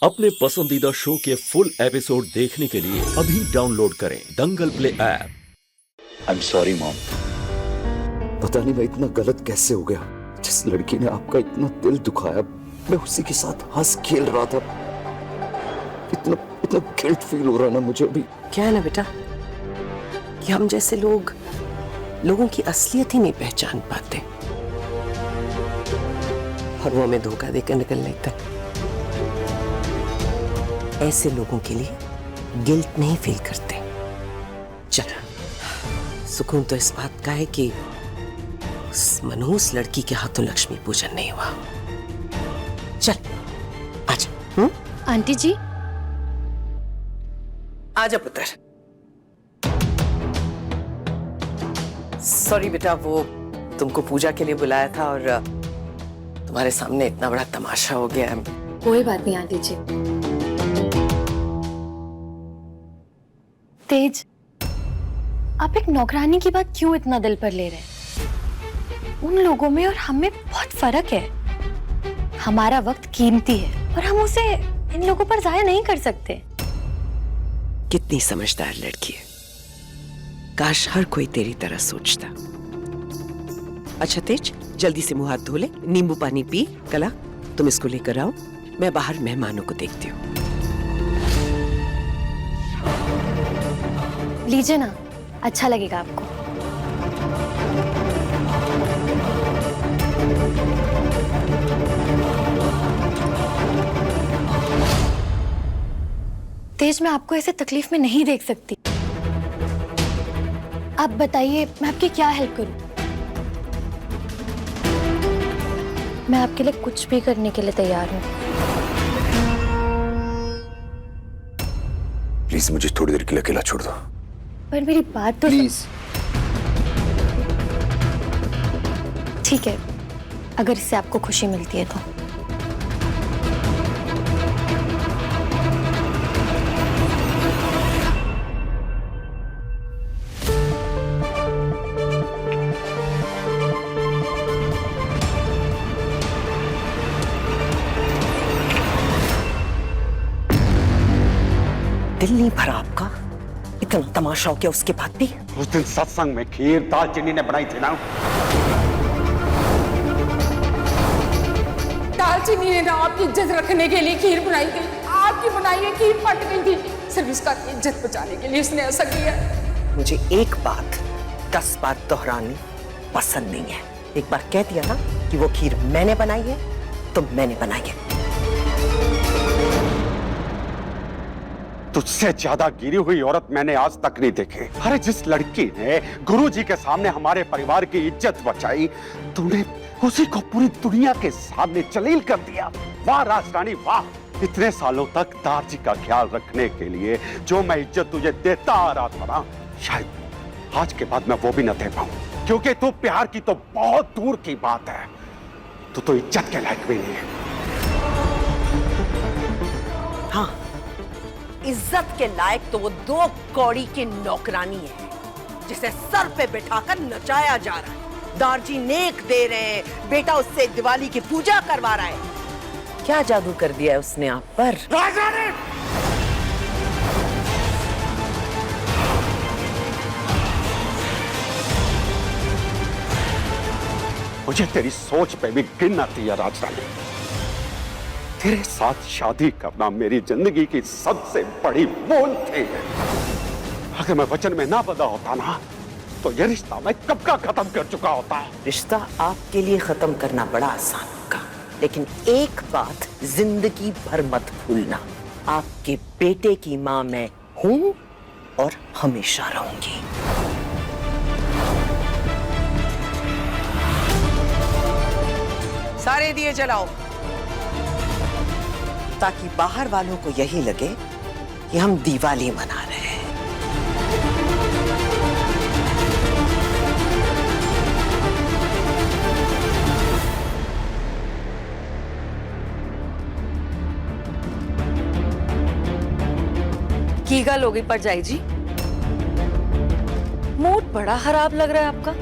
अपने पसंदीदा शो के फुल एपिसोड देखने के लिए अभी डाउनलोड करें Dangal play app. I'm sorry mom. पता नहीं मैं इतना गलत कैसे हो गया। जिस लड़की ने आपका इतना दिल दुखाया, मैं उसी के साथ हंस खेल रहा था। इतना इतना गिल्ट फील हो रहा ना मुझे अभी। क्या है ना बेटा कि हम जैसे लोगों की असलियत ही नहीं पहचान पाते और वो हमें धोखा देकर निकल लेते हैं। ऐसे लोगों के लिए गिल्ट नहीं फील करते। चल, सुकून तो इस बात का है कि उस मनहूस लड़की के हाथों लक्ष्मी पूजन नहीं हुआ। चल आजा। आंटी जी आजा पुत्र। सॉरी बेटा, वो तुमको पूजा के लिए बुलाया था और तुम्हारे सामने इतना बड़ा तमाशा हो गया। कोई बात नहीं आंटी जी। तेज, आप एक नौकरानी की बात क्यों इतना दिल पर ले रहे हैं? उन लोगों में और हम में बहुत फर्क है। हमारा वक्त कीमती है और हम उसे इन लोगों पर जाया नहीं कर सकते। कितनी समझदार लड़की है, काश हर कोई तेरी तरह सोचता। अच्छा तेज, जल्दी से मुंह हाथ धो ले, नींबू पानी पी। कला तुम इसको लेकर आओ, मैं बाहर मेहमानों को देखती हूँ। लीजिए ना, अच्छा लगेगा आपको। तेज, मैं आपको ऐसे तकलीफ में नहीं देख सकती। आप बताइए मैं आपकी क्या हेल्प करूं? मैं आपके लिए कुछ भी करने के लिए तैयार हूं। प्लीज मुझे थोड़ी देर के लिए अकेला छोड़ दो। पर मेरी बात तो प्लीज। ठीक है, अगर इससे आपको खुशी मिलती है तो। दिल नहीं भरा आपका? इतना तमाशा हो गया उसके बाद भी? उस दिन सत्संग में खीर दालचीनी ने बनाई थी ना। दालचीनी ने ना आपकी इज्जत रखने के लिए खीर बनाई थी। आपकी बनाई हुई खीर फट गई थी। सिर्फ इसका इज्जत बचाने के लिए उसने ऐसा किया। मुझे एक बात 10 बार दोहरानी पसंद नहीं है। एक बार कह दिया ना कि वो खीर मैंने बनाई है तो मैंने बनाई है। तुझसे ज्यादा गिरी हुई औरत मैंने आज तक नहीं देखी। अरे जिस लड़की ने गुरुजी के सामने हमारे परिवार की इज्जत बचाई, तूने उसी को पूरी दुनिया के सामने जलील कर दिया। वाह राजरानी वाह। इतने सालों तक दारजी का ख्याल रखने के लिए जो मैं इज्जत तुझे देता आ रहा था ना, शायद आज के बाद मैं वो भी न दे पाऊं। क्योंकि तू प्यार की तो बहुत दूर की बात है, तू तो इज्जत के लायक भी नहीं है। हाँ, इज्जत के लायक तो वो 2 कौड़ी की नौकरानी है जिसे सर पे बिठाकर नचाया जा रहा है। दारजी नेक दे रहे हैं, बेटा उससे दिवाली की पूजा करवा रहा है। क्या जादू कर दिया है उसने आप पर? मुझे तेरी सोच पे भी घिन आती है राजरानी। तेरे साथ शादी करना मेरी जिंदगी की सबसे बड़ी भूल थी। अगर मैं वचन में ना बंधा होता ना, तो ये रिश्ता मैं कब का खत्म कर चुका होता। रिश्ता आपके लिए खत्म करना बड़ा आसान होगा, लेकिन एक बात जिंदगी भर मत भूलना, आपके बेटे की मां मैं हूं और हमेशा रहूंगी। सारे दिए जलाओ ताकि बाहर वालों को यही लगे कि हम दिवाली मना रहे हैं। की गल हो गई परजाई जी? मूड बड़ा खराब लग रहा है आपका।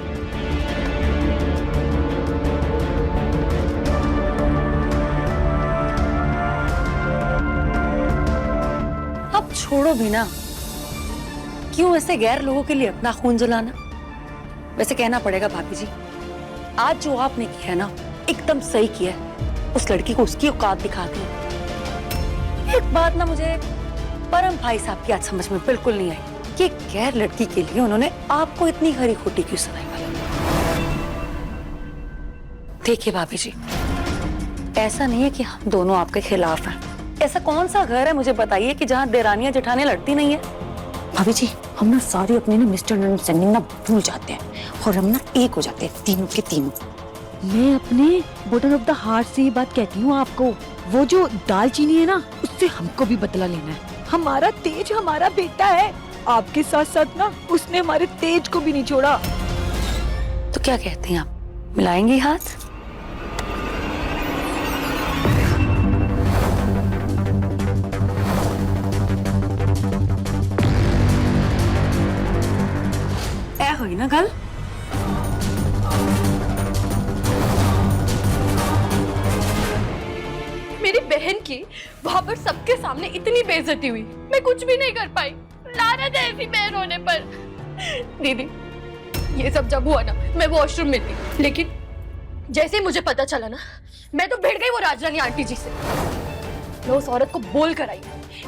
छोड़ो भी ना, क्यों ऐसे गैर लोगों के लिए अपना खून जलाना। वैसे कहना पड़ेगा भाभी जी, आज जो आपने किया है ना, एकदम सही किया है। उस लड़की को उसकी औकात दिखा दी। एक बात ना मुझे परम भाई साहब की आज समझ में बिल्कुल नहीं आई कि गैर लड़की के लिए उन्होंने आपको इतनी खरी खोटी क्यों सुनाई। देखिए भाभी जी, ऐसा नहीं है कि हम दोनों आपके खिलाफ हैं। ऐसा कौन सा घर है मुझे बताइए कि जहाँ देरानियां जेठानियां लड़ती नहीं है। भाभी जी, हम ना सारी अपने ना मिस्टर अंडरस्टैंडिंग ना भूल जाते हैं और हम ना एक हो जाते हैं, तीनों के तीनों। मैं अपने बॉटम ऑफ द हार्ट से ये बात कहती हूँ आपको, वो जो दालचीनी है ना, उससे हमको भी बदला लेना है। हमारा तेज हमारा बेटा है, आपके साथ साथ ना उसने हमारे तेज को भी नहीं छोड़ा। तो क्या कहते हैं आप, मिलाएंगे हाथ? ऐ हुई ना गल। मेरी बहन की वहां पर सबके सामने इतनी बेइज्जती हुई, मैं कुछ भी नहीं कर पाई। लानत है ऐसी बहन होने पर। दीदी, ये सब जब हुआ ना, मैं वॉशरूम में थी, लेकिन जैसे ही मुझे पता चला ना, मैं तो भिड़ गई वो राजरानी आंटी जी से। मैं उस औरत को बोल कर आई,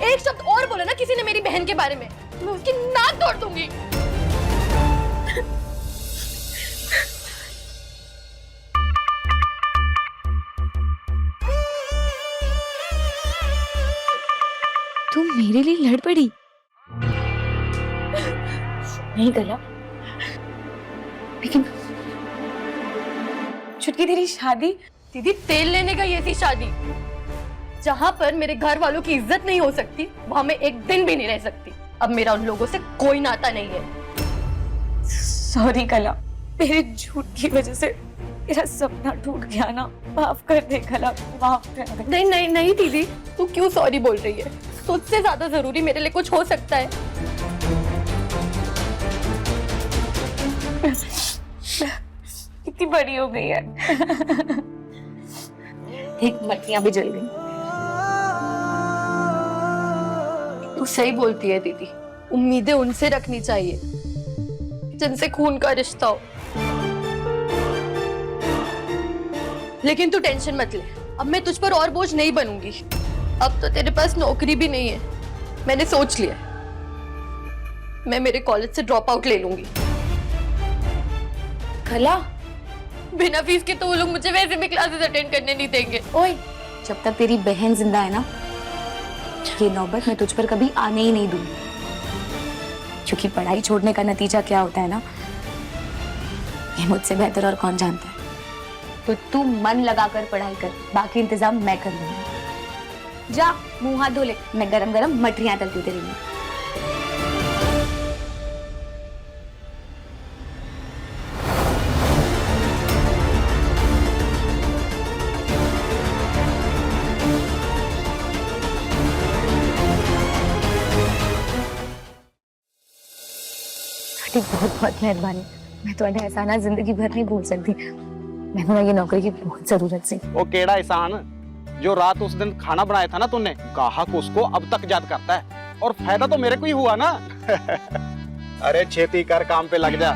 एक शब्द और बोला ना किसी ने मेरी बहन के बारे में, मैं उसकी नाक तोड़ दूंगी। तुम मेरे लिए लड़ पड़ी? नहीं गला, लेकिन छुटकी तेरी शादी, दीदी तेल लेने का ये थी शादी। जहां पर मेरे घर वालों की इज्जत नहीं हो सकती, वहां मैं एक दिन भी नहीं रह सकती। अब मेरा उन लोगों से कोई नाता नहीं है। सॉरी कला, तेरे झूठ की वजह से मेरा सपना टूट गया ना। माफ कर दे कला, माफ कर दे। नहीं नहीं नहीं दीदी, तू क्यों सॉरी बोल रही है? तुझसे ज्यादा जरूरी मेरे लिए कुछ हो सकता है? कितनी बड़ी हो गई है। एक मटकियां भी जल गई। तू सही बोलती है दीदी, उम्मीदें उनसे रखनी चाहिए जिनसे खून का रिश्ता हो। लेकिन तू टेंशन मत ले, अब मैं तुझ पर और बोझ नहीं बनूंगी। अब तो तेरे पास नौकरी भी नहीं है, मैंने सोच लिया, मैं मेरे कॉलेज से ड्रॉप आउट ले लूंगी। कला, बिना फीस के तो वो लोग मुझे वैसे भी क्लासेस अटेंड करने नहीं देंगे। ओए, जब तक तेरी बहन जिंदा है ना, ये नौबत मैं तुझ पर कभी आने ही नहीं दूंगी। क्योंकि पढ़ाई छोड़ने का नतीजा क्या होता है ना, ये मुझसे बेहतर और कौन जानता है। तो तू मन लगाकर पढ़ाई कर, बाकी इंतजाम मैं कर लूंगी। जा मुंह हाथ धो ले, मैं गरम गरम मठरियां तलती तेरे लिए। बहुत बहुत मेहरबानी, मैं तुम्हारे एहसाना जिंदगी भर नहीं भूल सकती। मैंने ये नौकरी की बहुत जरूरत थी। वो केड़ा एहसान जो रात उस दिन खाना बनाया था ना तूने, गाहक उसको अब तक याद करता है, और फायदा तो मेरे को ही हुआ ना। अरे छेती कर, काम पे लग जा।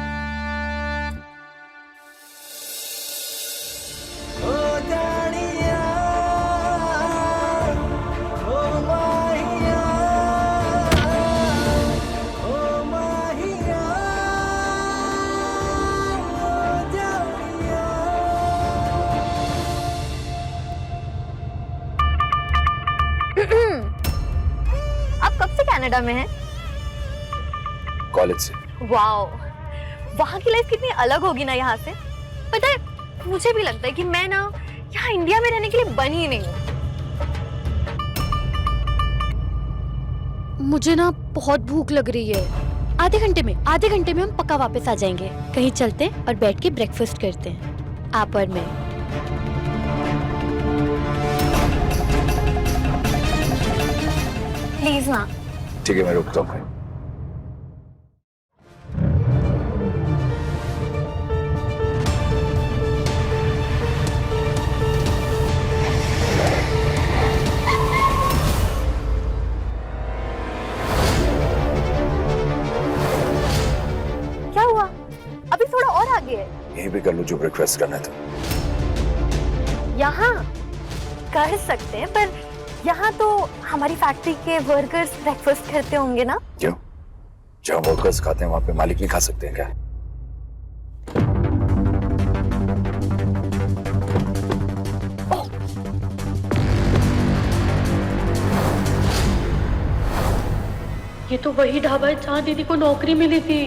आप कब से कनाडा में हैं? कॉलेज से। वाओ, वहाँ की लाइफ कितनी अलग होगी ना यहाँ से। पता है, मुझे भी लगता है कि मैं ना यहाँ इंडिया में रहने के लिए बनी ही नहीं हूँ। मुझे ना बहुत भूख लग रही है। आधे घंटे में हम पक्का वापस आ जाएंगे। कहीं चलते हैं और बैठ के ब्रेकफास्ट करते हैं, आप और मैं। प्लीज ना। ठीक है, मैं रुकता हूँ। भी कर लूं जो रिक्वेस्ट करना था। यहाँ कर सकते हैं, पर यहाँ तो हमारी फैक्ट्री के वर्कर्स ब्रेकफास्ट करते होंगे ना? क्यों? जहाँ वर्कर्स खाते हैं वहां पे मालिक नहीं खा सकते हैं क्या? ये तो वही ढाबा है जहाँ दीदी को नौकरी मिली थी।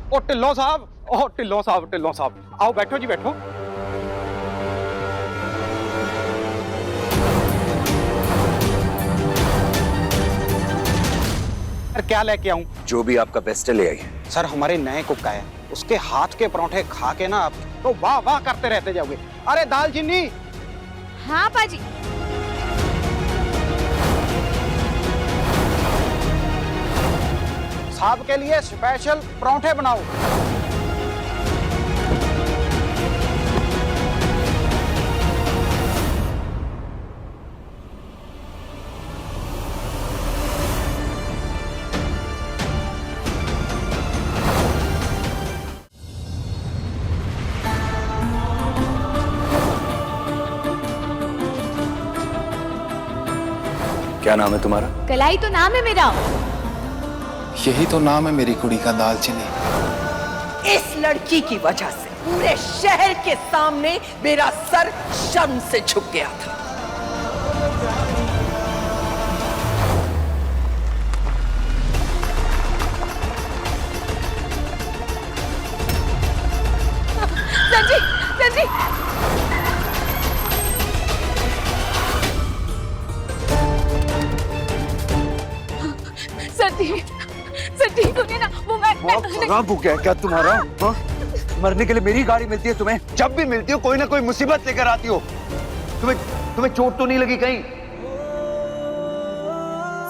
ओ टिल्लो साहब, ओ टिल्लो साहब, आओ बैठो जी बैठो। सर क्या लेके आऊं? जो भी आपका बेस्ट है ले आइए। सर हमारे नए कुक का है, उसके हाथ के परोठे खा के ना आप तो वाह वाह करते रहते जाओगे। अरे दालचीनी। हाँ पाजी। साहब के लिए स्पेशल परोठे बनाओ। क्या नाम है तुम्हारा? कलाई तो नाम है मेरा। यही तो नाम है मेरी कुड़ी का, दालचीनी। इस लड़की की वजह से पूरे शहर के सामने मेरा सर शर्म से झुक गया था। सर जी, सर जी। सर ठीक हो गया ना? वो मैं खराब हो गया क्या तुम्हारा? हाँ? मरने के लिए मेरी गाड़ी मिलती है तुम्हें? जब भी मिलती हो कोई ना कोई मुसीबत लेकर आती हो। तुम्हें चोट तो नहीं लगी कहीं?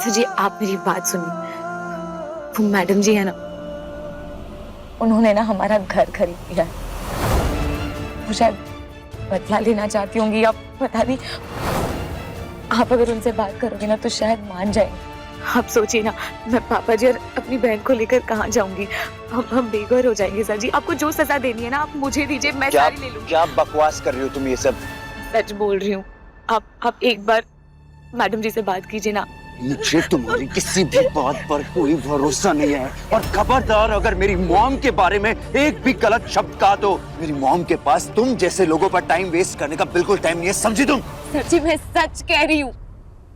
सर जी आप मेरी बात सुनिए। वो मैडम जी है ना, उन्होंने ना हमारा घर खरीद लिया है। वो शायद बदला लेना चाहती होंगी या पता नहीं। आप अगर उनसे बात करोगे ना तो शायद मान जाएंगे। आप सोचिए ना, मैं पापा जी और अपनी बहन को लेकर कहाँ जाऊंगी? हम बेघर हो जाएंगे। सर जी आपको जो सजा देनी है ना आप मुझे दीजिए, मैं सारी ले लूंगी। क्या बकवास कर रही हो तुम ये सब? सच बोल रही हूँ। आप एक बार मैडम जी से बात कीजिए ना। मुझे तुम्हारी किसी भी बात पर कोई भरोसा नहीं है, और खबरदार अगर मेरी मॉम के बारे में एक भी गलत शब्द कहा तो मेरी मॉम के पास तुम जैसे लोगों पर टाइम वेस्ट करने का बिल्कुल टाइम नहीं है, समझी तुम? सर जी मैं सच कह रही हूँ।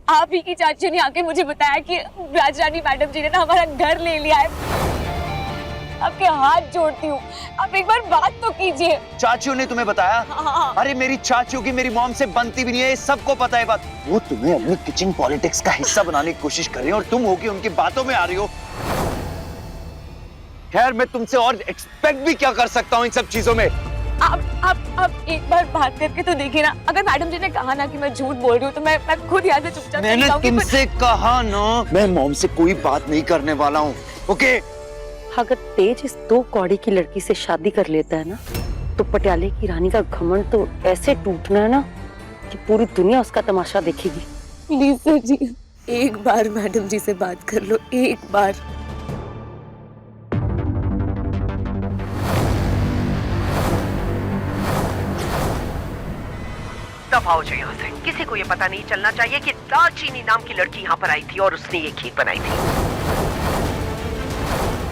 आप ही की चाची ने आके मुझे बताया कि राजरानी मैडम जी ने ना हमारा घर ले लिया है। आपके हाथ जोड़ती हूँ, आप एक बार बात तो कीजिए। चाचियों ने तुम्हें बताया? हाँ। अरे मेरी चाचियों की मेरी मॉम से बनती भी नहीं है, सबको पता है बात। वो तुम्हें अपनी किचन पॉलिटिक्स का हिस्सा बनाने की कोशिश कर रही है और तुम होगी उनकी बातों में आ रही हो। खैर मैं तुमसे और एक्सपेक्ट भी क्या कर सकता हूँ इन सब चीजों में? आप एक बार बात करके तो देखिए ना। अगर मैडम जी ने कहा ना कि मैं झूठ बोल रही हूँ तो मैं खुद यहाँ से चुपचाप चली मैंने जाऊंगी। तुमसे कहा ना, मैं मॉम से कोई बात नहीं करने वाला हूँ। ओके? अगर तेज इस 2 कौड़ी की लड़की से शादी कर लेता है ना तो पटियाले की रानी का घमंड तो ऐसे टूटना है ना कि पूरी दुनिया उसका तमाशा देखेगी। प्लीज सर जी एक बार मैडम जी से बात कर लो, एक बार। तब आओ जो यहाँ से। किसी को ये पता नहीं चलना चाहिए कि दालचीनी नाम की लड़की यहाँ पर आई थी और उसने ये खीर बनाई थी।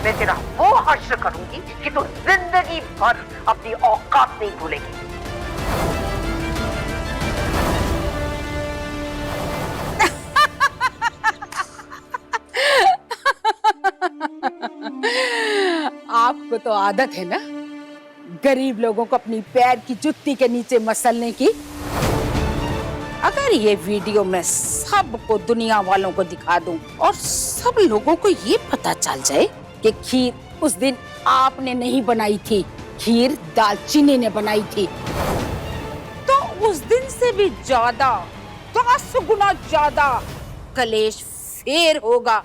मैं तेरा वो हश्र करूंगी कि तू जिंदगी भर अपनी औकात नहीं भूलेगी। आपको तो आदत है ना गरीब लोगों को अपनी पैर की जुत्ती के नीचे मसलने की। अगर ये वीडियो मैं सबको दुनिया वालों को दिखा दूं और सब लोगों को ये पता चल जाए कि खीर उस दिन आपने नहीं बनाई थी, खीर दालचीनी ने बनाई थी, तो उस दिन से भी ज्यादा 10 गुना ज्यादा कलेश फेर होगा।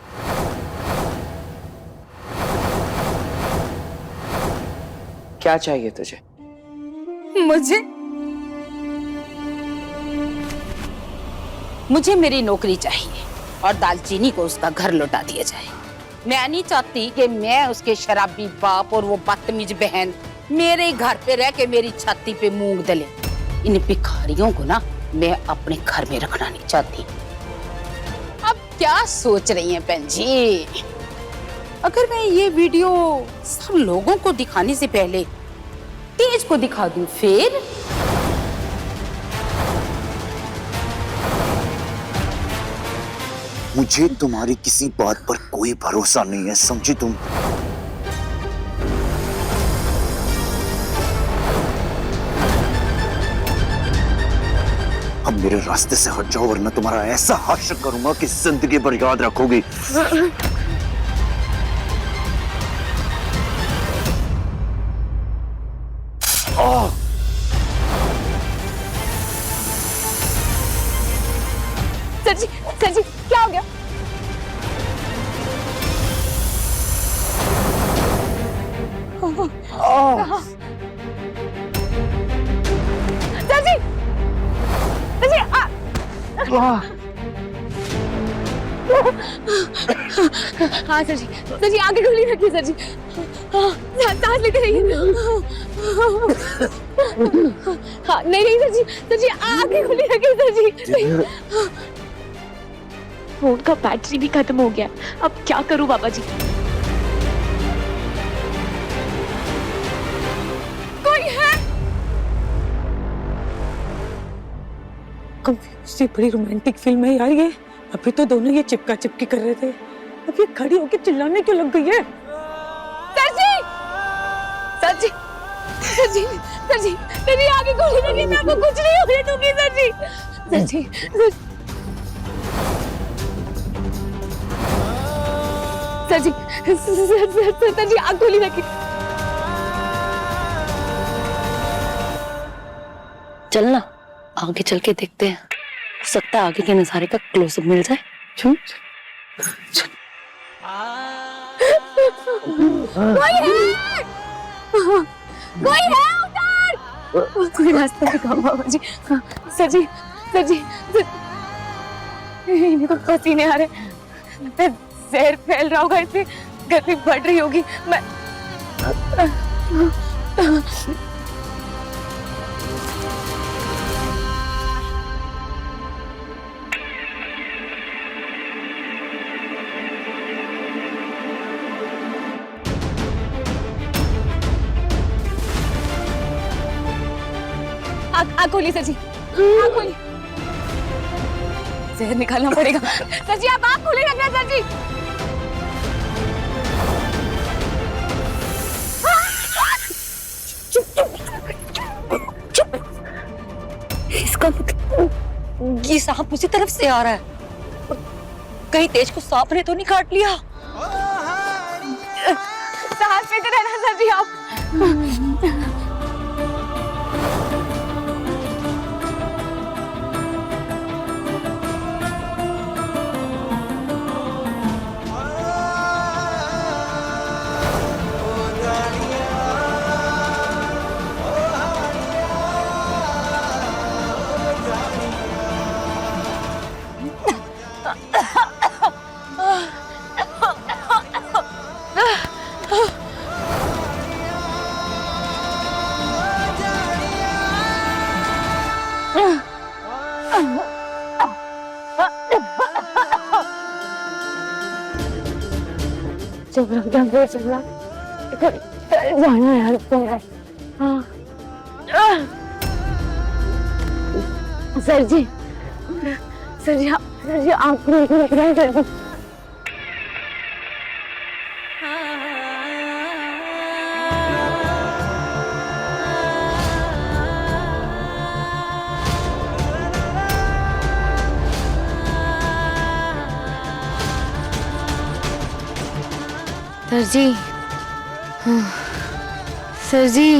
क्या चाहिए तुझे? मुझे मुझे मेरी नौकरी चाहिए और दालचीनी को उसका घर लौटा दिया जाए। मैं नहीं चाहती कि मैं उसके शराबी बाप और वो बदतमीज बहन मेरे घर पे रह के मेरी छाती पे मूंग दले। इन भिखारियों को ना मैं अपने घर में रखना नहीं चाहती। अब क्या सोच रही हैं बहन जी? अगर मैं ये वीडियो सब लोगों को दिखाने से पहले तेज को दिखा दूं फिर? मुझे तुम्हारी किसी बात पर कोई भरोसा नहीं है, समझी तुम? अब मेरे रास्ते से हट जाओ वरना तुम्हारा ऐसा हश्र करूंगा कि जिंदगी भर याद रखोगी। सर जी क्या हो गया? सर जी हाँ सर जी आगे गोली रखिए सर जी। हाँ सांस लेते रहिए। हाँ नहीं सर जी आगे गोली रखिए सर जी। फोन का बैटरी भी खत्म हो गया, अब क्या करूं बाबा जी? कोई है? ये बड़ी रोमांटिक फिल्म है यार ये। अभी तो दोनों ये चिपका चिपकी कर रहे थे, अब ये खड़ी होकर चिल्लाने क्यों लग गई है? सर जी आगे गोली लगी, मैं आपको कुछ नहीं होने दूंगी सर जी। सर जी आग गोली लगी। चलना आगे चल के देखते हैं, हो सकता है आगे के नजारे का क्लोजअप मिल जाए। कोई है उधर? कोई रास्ता दिखाओ बाबा जी। सर जी इन्हें तो पसीने आ रहे, जहर फैल रहा होगा, इससे गर्मी बढ़ रही होगी। मैं आग खोलिए सर जी, आग खोलिए। जहर निकालना पड़ेगा सर जी, आप आग खोलिए रखना सर जी। इसका मतलब ये सांप उसी तरफ से आ रहा है, कहीं तेज को सांप ने तो नहीं काट लिया? सांस लेते रहना सर जी आप। जाना यार सर जी आप सर जी। सर जी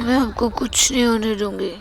मैं आपको कुछ नहीं होने दूंगी।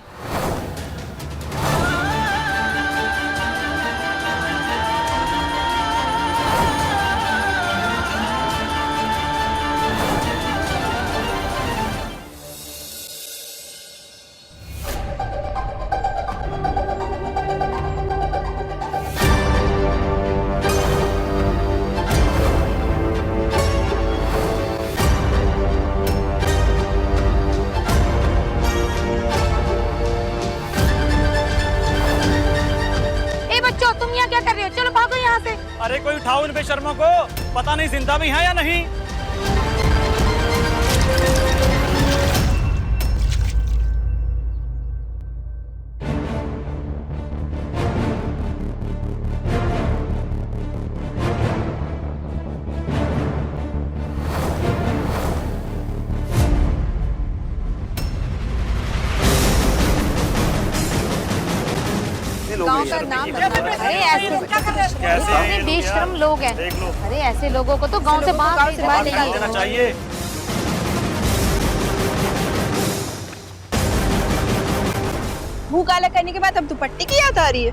तुम यहाँ क्या कर रहे हो? चलो भागो यहाँ से। अरे कोई उठाओ इन बेशर्मों को, पता नहीं जिंदा भी है या नहीं। गांव का नाम अरे ऐसे बेशर्म लोग हैं। अरे ऐसे लोगों को तो गांव से बाहर निकाल देना चाहिए। मुंह काला करने के बाद अब दुपट्टे की याद आ रही है।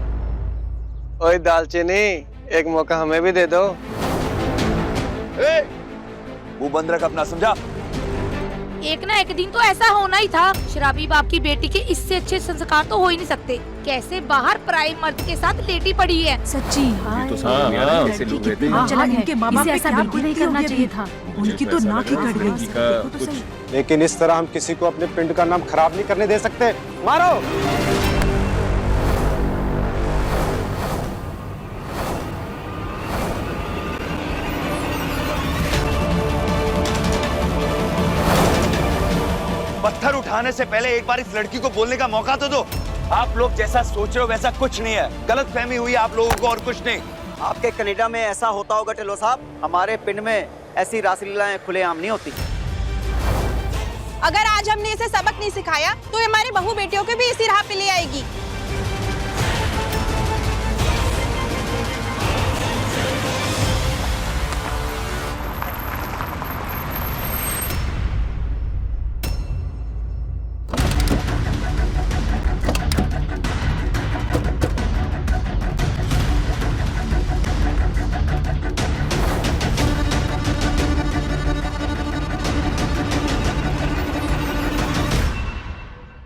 ओए दालचीनी, एक मौका हमें भी दे दो। वो बंद रख अपना, समझा? एक ना एक दिन तो ऐसा होना ही था। शराबी बाप की बेटी के इससे अच्छे संस्कार तो हो ही नहीं सकते। कैसे बाहर पराई मर्द के साथ लेटी पड़ी है। सच्ची इनके माँ बाप ऐसा बिल्कुल नहीं करना चाहिए था। उनकी तो नाक ही कट गई। लेकिन इस तरह हम किसी को अपने पिंड का नाम खराब नहीं करने दे सकते। मारो। पत्थर उठाने से पहले एक बार इस लड़की को बोलने का मौका तो दो। आप लोग जैसा सोच रहे हो वैसा कुछ नहीं है। गलतफहमी हुई आप लोगों को और कुछ नहीं। आपके कनाडा में ऐसा होता होगा टिल्लो साहब, हमारे पिंड में ऐसी रासलीलाएं खुलेआम नहीं होती। अगर आज हमने इसे सबक नहीं सिखाया तो ये हमारी बहू बेटियों के भी इसी राह पे ले आएगी।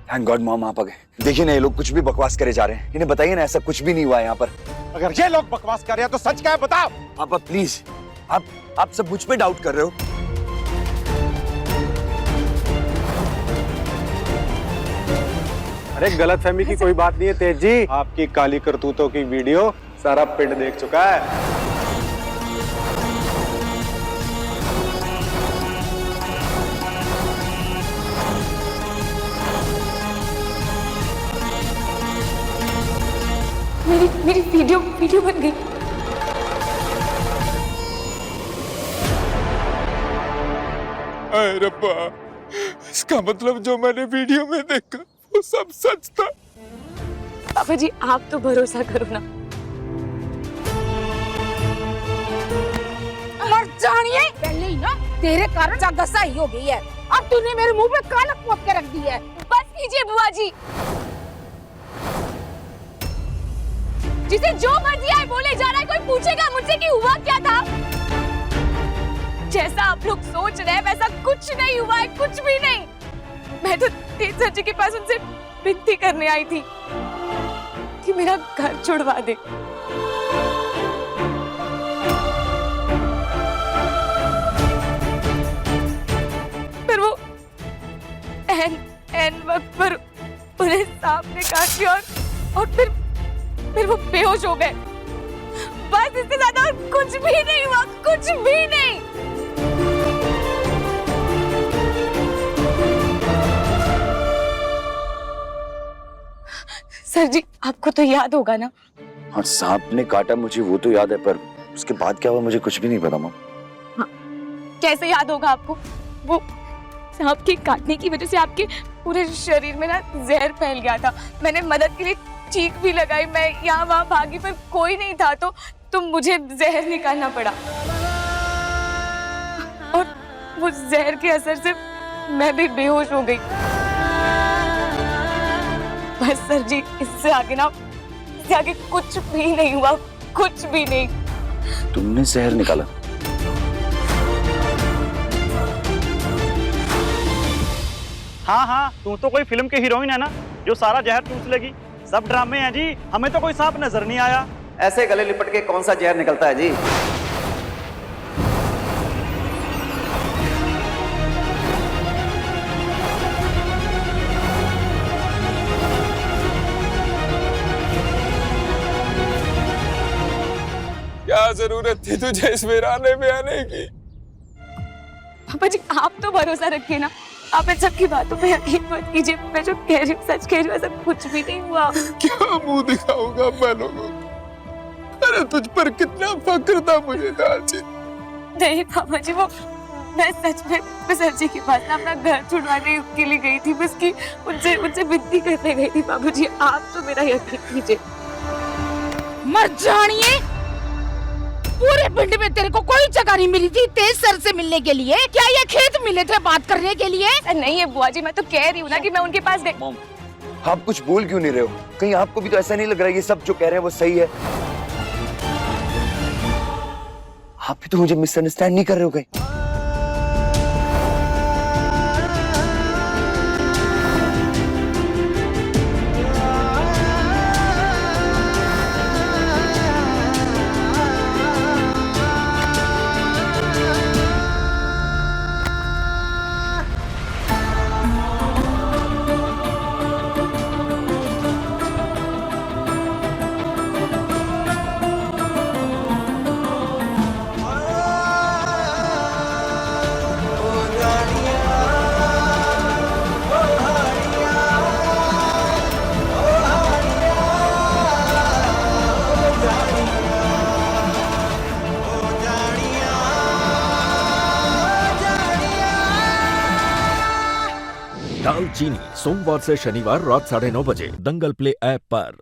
थैंक गॉड मॉम आप आ गए। देखिए ना ये लोग कुछ भी बकवास करे जा रहे हैं। इन्हें बताइए ना ऐसा कुछ भी नहीं हुआ है यहाँ पर। अगर ये लोग बकवास कर रहे हैं तो सच क्या है बताओ। पापा प्लीज, आप सब मुझ पे डाउट कर रहे हो। अरे गलतफहमी की कोई बात नहीं है तेज जी। आपकी काली करतूतों की वीडियो सारा पिंड देख चुका है। मेरी वीडियो बन गई। अरे रब्बा, इसका मतलब जो मैंने वीडियो में देखा वो सब सच था। पापा जी आप तो भरोसा करो ना। मर जानिए, पहले ही ना तेरे कारण ज्यादा सही हो गई है। अब तूने मेरे मुंह पे कानक पोत के रख दी है। बस कीजिए बुआ जी, जिसे जो मर्जी आए बोले जा रहा है। कोई पूछेगा मुझसे कि हुआ क्या था? जैसा आप लोग सोच रहे हैं वैसा कुछ नहीं हुआ है, कुछ भी नहीं। मैं तो तेज सर जी के पास उनसे विनती करने आई थी कि मेरा घर छुड़वा दे। पर वो एन वक्त पर उन्हें सांप ने काट दिया और फिर वो बेहोश हो गए। बस इससे ज्यादा और कुछ भी नहीं हुआ, कुछ भी नहीं। सर जी आपको तो याद होगा ना? हाँ सांप ने काटा मुझे वो तो याद है, पर उसके बाद क्या हुआ मुझे कुछ भी नहीं पता माँ। हाँ, कैसे याद होगा आपको? वो सांप के काटने की वजह से आपके पूरे शरीर में ना जहर फैल गया था। मैंने मदद के लिए चीख भी लगाई, मैं यहाँ वहाँ भागी पर कोई नहीं था तो मुझे जहर निकालना पड़ा। और वो जहर के असर से मैं भी बेहोश हो गई। बस सर जी इससे आगे कुछ भी नहीं हुआ, कुछ भी नहीं। तुमने जहर निकाला? हाँ तू तो कोई फिल्म की हीरोइन है ना जो सारा जहर चूस लेगी। सब ड्रामे हैं जी, हमें तो कोई सांप नजर नहीं आया। ऐसे गले लिपट के कौन सा जहर निकलता है जी? क्या जरूरत थी तुझे इस वीराने में आने की? पापा जी आप तो भरोसा रखिए ना, आप इन सब की बातों पे यकीन मत कीजिए, मैं जो कह रही हूँ सच कह रही हूँ, ऐसा कुछ भी नहीं हुआ। क्या मुंह दिखाऊंगा मैं लोगों को? अरे तुझ पर कितना फक्र था मुझे दालचीनी। नहीं पापा जी, वो मैं सच में मैं सर जी के पास ना अपना घर छुड़वाने के लिए गई थी, बस की उनसे विनती करने गई थी। बाबू जी आप तो मेरा यकीन कीजिए। मर जानिए, पूरे पिंड में तेरे को कोई जगह नहीं मिली थी तेज सर से मिलने के लिए? क्या ये खेत मिले थे बात करने के लिए? नहीं है बुआ जी, मैं तो कह रही हूँ ना कि मैं उनके पास गई। आप कुछ बोल क्यों नहीं रहे हो? कहीं आपको भी तो ऐसा नहीं लग रहा है ये सब जो कह रहे हैं वो सही है? आप भी तो मुझे मिसअंडरस्टैंड नहीं कर रहे हो कहीं? दालचीनी सोमवार से शनिवार रात 9:30 बजे दंगल प्ले ऐप पर।